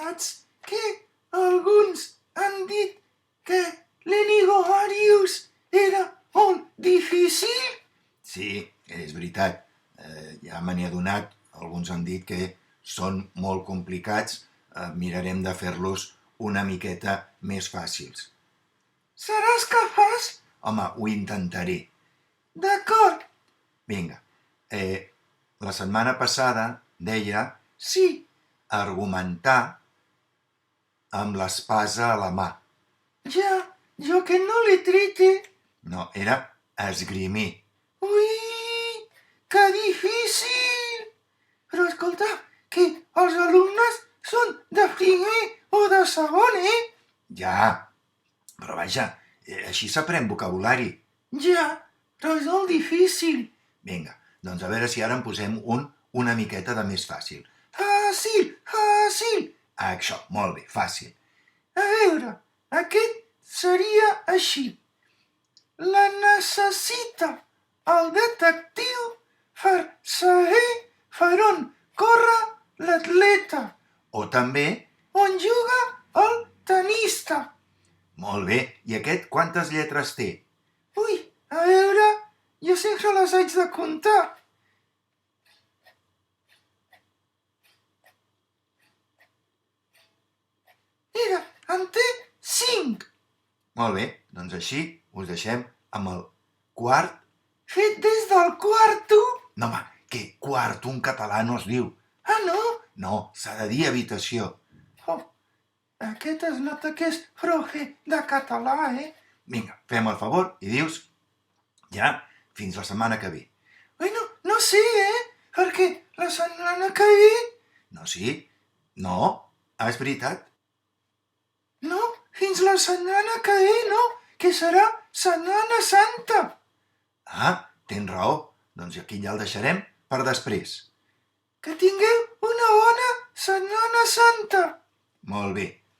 Saps que alguns han dit que l'Enigomarius era molt difícil? Sí, és veritat. Ja me n'he adonat. Alguns han dit que són molt complicats. Mirarem de fer-los una miqueta més fàcils. Seràs capaç? Home, ho intentaré. D'acord. Vinga. La setmana passada deia Sí. argumentar amb l'espasa a la mà. Ja, jo que no l'he trete. No, era esgrimir. Ui, que difícil! Però escolta, que els alumnes són de primer o de segon, Ja, però vaja, així s'aprèn vocabulari. Ja, però és molt difícil. Vinga, doncs a veure si ara en posem un una miqueta de més fàcil. Fàcil, fàcil. Això, molt bé, fàcil. A veure, aquest seria així. La necessita el detectiu per saber per on corre l'atleta. O també, On juga el tenista. molt bé, i aquest quantes lletres té? Ui, a veure, jo sempre les haig de comptar. Mira, en té 5. Molt bé, doncs així us deixem amb el quart. Fet des del quarto. No, home, que quarto en català no es diu. Ah, no? No, s'ha de dir habitació. Oh, aquest es nota que és profe de català, Vinga, fem el favor i dius ja fins la setmana que ve. Bueno, no sé, perquè la setmana que ve... No, sí? No? És veritat? No, fins la setmana que ve, no, que serà Setmana Santa. Ah, tens raó. Doncs aquí ja el deixarem per després. Que tingueu una bona Setmana Santa. Molt bé.